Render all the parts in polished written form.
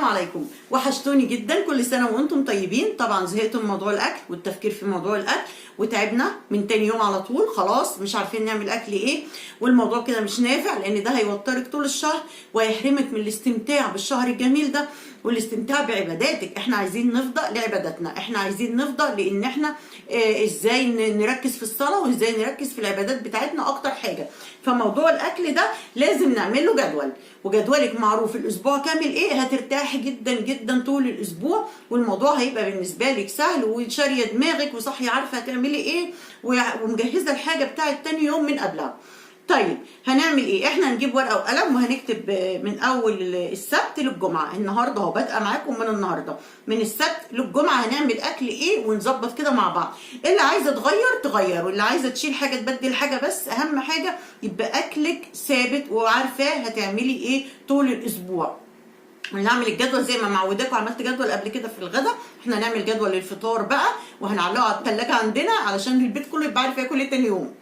عليكم، وحشتوني جدا. كل سنه وانتم طيبين. طبعا زهقتوا من موضوع الاكل والتفكير في موضوع الاكل، وتعبنا من تاني يوم على طول، خلاص مش عارفين نعمل اكل ايه، والموضوع كده مش نافع، لان ده هيوترك طول الشهر وهيحرمك من الاستمتاع بالشهر الجميل ده والاستمتاع بعباداتك. احنا عايزين نفضى لعباداتنا، احنا عايزين نفضى لان احنا ازاي نركز في الصلاه وازاي نركز في العبادات بتاعتنا اكتر حاجه. فموضوع الاكل ده لازم نعمل له جدول، وجدولك معروف الاسبوع كامل ايه، هترتاحي جدا جدا طول الاسبوع، والموضوع هيبقى بالنسبه لك سهل وشاريه دماغك وصحي عارفه هتعملي ايه ومجهزه الحاجه بتاعت تاني يوم من قبلها. طيب هنعمل ايه؟ احنا هنجيب ورقه وقلم وهنكتب من اول السبت للجمعه. النهارده اهو بادئه معاكم من النهارده، من السبت للجمعه هنعمل اكل ايه ونظبط كده مع بعض. اللي عايزه تغير واللي عايزه تشيل حاجه تبدل حاجه، بس اهم حاجه يبقى اكلك ثابت وعارفاه هتعملي ايه طول الاسبوع. هنعمل الجدول زي ما معوداكم، عملت جدول قبل كده في الغداء، احنا هنعمل جدول للفطار بقى وهنعلقه على الثلاجه عندنا علشان البيت كله يبقى عارف ياكل ايه تاني يوم.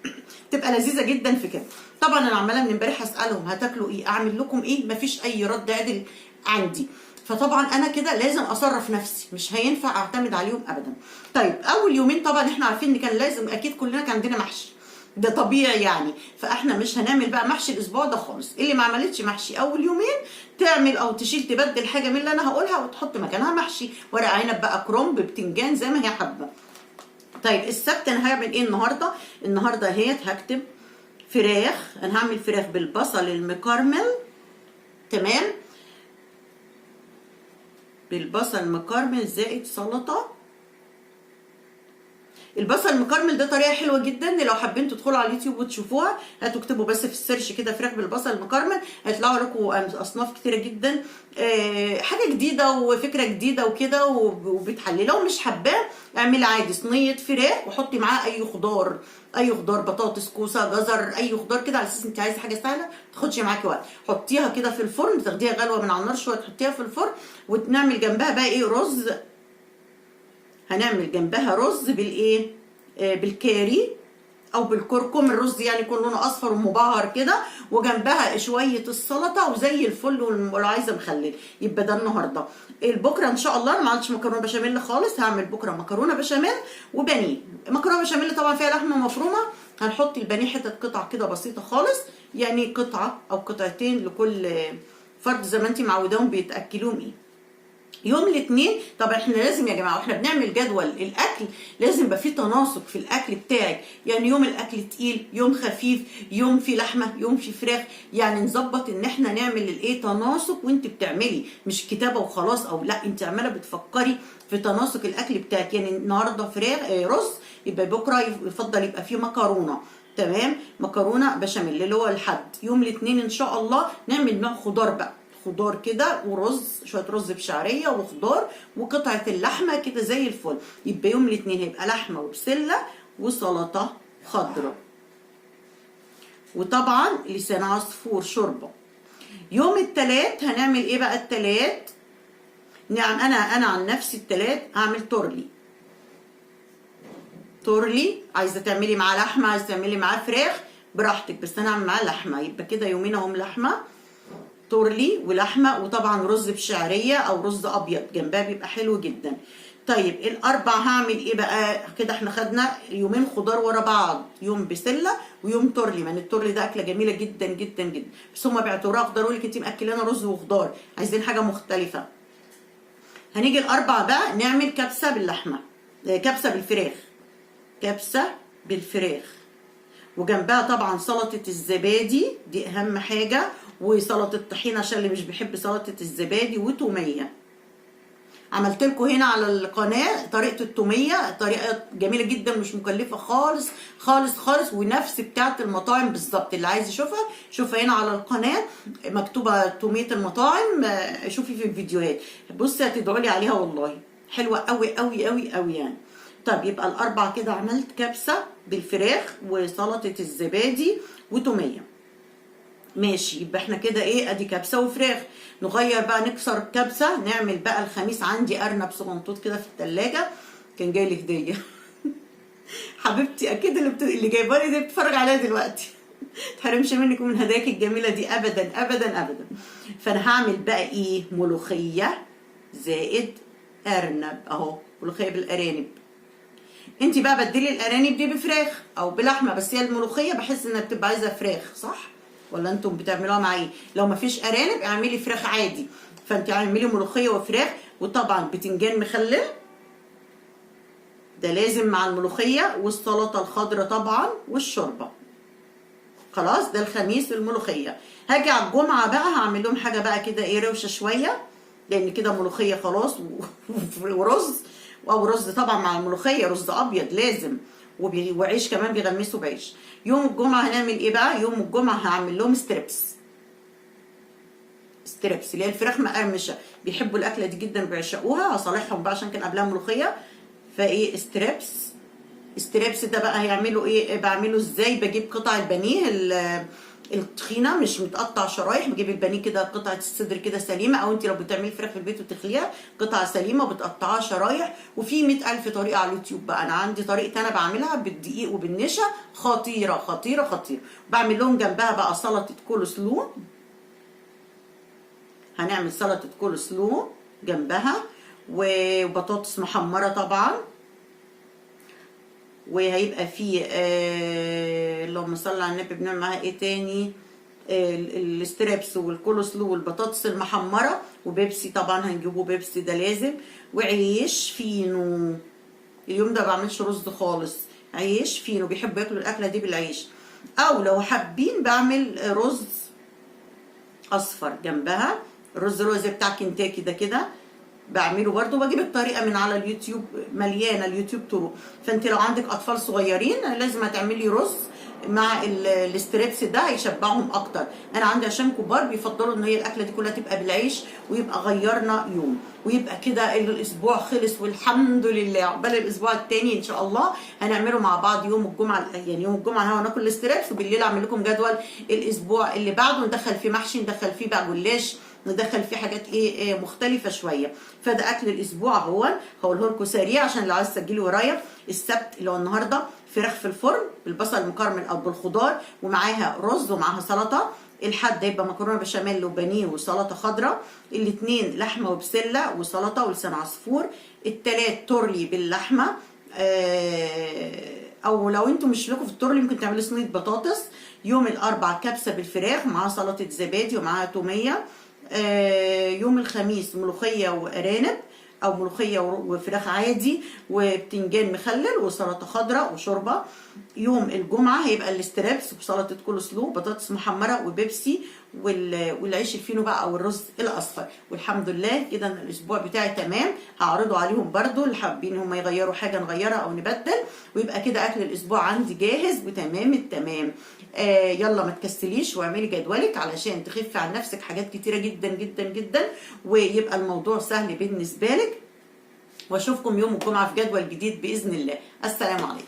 تبقى لذيذه جدا في كده. طبعا انا عماله من امبارح اسالهم هتاكلوا ايه، اعمل لكم ايه، مفيش اي رد عدل عندي. فطبعا انا كده لازم اصرف نفسي، مش هينفع اعتمد عليهم ابدا. طيب اول يومين طبعا احنا عارفين ان كان لازم اكيد كلنا كان عندنا محشي، ده طبيعي يعني، فاحنا مش هنعمل بقى محشي الاسبوع ده خالص. اللي ما عملتش محشي اول يومين تعمل او تشيل تبدل حاجه من اللي انا هقولها وتحط مكانها محشي، ورق عنب بقى، كرنب، بتنجان، زي ما هي حابه. طيب السبت انا هعمل ايه النهارده؟ النهارده اهيت هكتب فراخ، انا هعمل فراخ بالبصل المكرمل، تمام، بالبصل المكرمل زائد سلطه. البصل المكرمل ده طريقه حلوه جدا، لو حابين تدخلوا على اليوتيوب وتشوفوها هتكتبوا بس في السيرش كده فراخ بالبصل المكرمل، هيطلعوا لكم اصناف كتيره جدا. حاجه جديده وفكره جديده وكده وبتحلي. لو مش حباه اعملي عادي صينيه فراخ وحطي معاها اي خضار، اي خضار، بطاطس، كوسه، جزر، اي خضار كده، على اساس انت عايزه حاجه سهله ما تاخدش معاكي وقت. حطيها كده في الفرن، تاخديها غلوه من على النار شويه، تحطيها في الفرن ونعمل جنبها بقى ايه، رز. هنعمل جنبها رز بالايه، بالكاري او بالكركم، الرز يعني يكون لونه اصفر ومبهر كده، وجنبها شويه السلطه وزي الفل. ولو عايزه مخلل يبقى ده النهارده. بكره ان شاء الله انا ما عملتش مكرونه بشاميل خالص، هعمل بكره مكرونه بشاميل وبانيه. مكرونه بشاميل طبعا فيها لحمه مفرومه، هنحط البانيه حتت قطع كده بسيطه خالص، يعني قطعه او قطعتين لكل فرد زي ما انت معوداهم بيتاكلوهم ايه. يوم الاثنين طب احنا لازم يا جماعه واحنا بنعمل جدول الاكل لازم يبقى فيه تناسق في الاكل بتاعك، يعني يوم الاكل تقيل، يوم خفيف، يوم في لحمه، يوم في فراخ، يعني نظبط ان احنا نعمل الايه تناسق. وانت بتعملي مش كتابه وخلاص، او لا انت عماله بتفكري في تناسق الاكل بتاعك. يعني النهارده فراخ رز، يبقى بكره يفضل يبقى فيه مكرونه، تمام، مكرونه بشاميل اللي هو الحد. يوم الاثنين ان شاء الله نعمل نوع خضار بقى، خضار كده ورز، شويه رز بشعريه وخضار وقطعه اللحمه كده زي الفل. يبقى يوم الاثنين هيبقى لحمه وبسله وسلطه خضراء، وطبعا لسان عصفور شوربه. يوم الثلاث هنعمل ايه بقى؟ الثلاث نعم انا عن نفسي الثلاث هعمل تورلي، عايزه تعملي معاه لحمه، عايزه تعملي معاه فراخ براحتك، بس انا هعمل معاه لحمه. يبقى كده يومين اهم لحمه، تورلي ولحمه، وطبعا رز بشعريه او رز ابيض جنبها بيبقى حلو جدا. طيب الاربع هعمل ايه بقى؟ كده احنا خدنا يومين خضار ورا بعض، يوم بسله ويوم تورلي. من التورلي ده اكله جميله جدا جدا جدا، بس هم بيعتبروها خضار، يقول لك انت ماكلانا رز وخضار، عايزين حاجه مختلفه. هنيجي الاربع بقى نعمل كبسه باللحمه، كبسه بالفراخ، كبسه بالفراخ، وجنبها طبعا سلطه الزبادي دي اهم حاجه، وسلطه الطحينه عشان اللي مش بيحب سلطه الزبادي، وتوميه. عملت لكم هنا على القناه طريقه التوميه، طريقه جميله جدا مش مكلفه خالص خالص خالص، ونفس بتاعه المطاعم بالظبط. اللي عايز يشوفها شوفها هنا على القناه مكتوبه توميه المطاعم، شوفي في الفيديوهات. بصي هتدعوا لي عليها والله، حلوه قوي قوي قوي قوي يعني. طب يبقى الاربع كده عملت كبسه بالفراخ وسلطه الزبادي وتوميه، ماشي. يبقى احنا كده ايه، ادي كبسه وفراخ. نغير بقى، نكسر الكبسه، نعمل بقى الخميس عندي ارنب صغنطوط كده في الثلاجه، كان جاي لي هديه حبيبتي اكيد اللي جايبه لي دي بتتفرج عليها دلوقتي تحرمش منك ومن هداياك الجميله دي ابدا ابدا ابدا. فانا هعمل بقى ايه، ملوخيه زائد ارنب اهو، ملوخيه بالارانب. انت بقى بدلي الارانب دي بفراخ او بلحمه، بس هي الملوخيه بحس انها بتبقى عايزه فراخ، صح ولا انتم بتعملوها مع ايه؟ لو مفيش ارانب اعملي فراخ عادي، فانت اعملي ملوخيه وفراخ، وطبعا بتنجان مخلل ده لازم مع الملوخيه، والسلطه الخضراء طبعا والشوربه. خلاص ده الخميس الملوخيه. هاجي على الجمعه بقى هعمل لهم حاجه بقى كده ايه، روشه شويه، لان كده ملوخيه خلاص ورز، او رز طبعا مع الملوخيه، رز ابيض لازم، وعيش كمان بيغمسوا بعيش. يوم الجمعه هنعمل ايه بقى؟ يوم الجمعه هعمل لهم ستريبس. ستريبس اللي هي الفراخ مقرمشه، بيحبوا الاكله دي جدا وبيعشقوها، هصالحهم بقى عشان كان قبلها ملوخيه. فايه ستريبس. ستريبس ده بقى هيعملوا ايه، بعمله ازاي؟ بجيب قطع البانيه التخينه مش متقطع شرايح، بجيب البانيه كده قطعه الصدر كده سليمه، او انت لو بتعملي فراخ في البيت وتخليها قطعه سليمه بتقطعها شرايح. وفي 100,000 طريقه على اليوتيوب بقى، انا عندي طريقه انا بعملها بالدقيق وبالنشا خطيره خطيره خطيره. بعمل لهم جنبها بقى سلطه كول سلو، هنعمل سلطه كول سلو جنبها، وبطاطس محمره طبعا، وهيبقى فيه اللهم صل على النبي، بنعمل معاها ايه تاني؟ الستريبس والكولسلو والبطاطس المحمره، وبيبسي طبعا هنجيبه بيبسي ده لازم، وعيش فينو. اليوم ده ما بعملش رز خالص، عيش فينو، بيحبوا ياكلوا الاكله دي بالعيش. او لو حابين بعمل رز اصفر جنبها، الرز بتاع كنتاكي ده كده بعمله برضو، بجيب الطريقه من على اليوتيوب، مليانه اليوتيوب طرق. فانت لو عندك اطفال صغيرين لازم هتعملي رز مع الستريبس ده هيشبعهم اكتر. انا عندي عشان كبار بيفضلوا ان هي الاكله دي كلها تبقى بالعيش، ويبقى غيرنا يوم، ويبقى كده الاسبوع خلص والحمد لله. عقبال الاسبوع التاني ان شاء الله هنعمله مع بعض يوم الجمعه، يعني يوم الجمعه هناكل الستريبس، وبالليل اعمل لكم جدول الاسبوع اللي بعده، ندخل فيه محشي، ندخل فيه بقى جلاش، ندخل فيه حاجات ايه مختلفه شويه. فده اكل الاسبوع اهو، هقوله لكم سريع عشان لو عايز تسجلي ورايا. السبت اللي هو النهارده فراخ في الفرن بالبصل المكرمل او بالخضار، ومعاها رز ومعاها سلطه. الحد هيبقى مكرونه بشاميل وبانيه وسلطه خضراء. الاثنين لحمه وبسله وسلطه ولسان عصفور. الثلاث تورلي باللحمه، او لو انتم مش لكم في التورلي ممكن تعملوا صينيه بطاطس. يوم الاربع كبسه بالفراخ مع سلطه زبادي ومعاها توميه. يوم الخميس ملوخيه وارانب، او ملوخيه وفراخ عادي وبتنجان مخلل وسلطه خضراء وشوربه. يوم الجمعه هيبقى الاستريبس بسلطه كول سلو، بطاطس محمره وبيبسي، والعيش الفينو بقى او الرز الاصفر. والحمد لله كده الاسبوع بتاعي تمام. هعرضه عليهم برضو اللي حابين هم يغيروا حاجه نغيرها او نبدل، ويبقى كده اكل الاسبوع عندي جاهز وتمام التمام. يلا ما تكسليش واعملي جدولك علشان تخفي عن نفسك حاجات كتيره جدا جدا جدا، ويبقى الموضوع سهل بالنسبه لك. واشوفكم يوم الجمعه في جدول جديد باذن الله. السلام عليكم.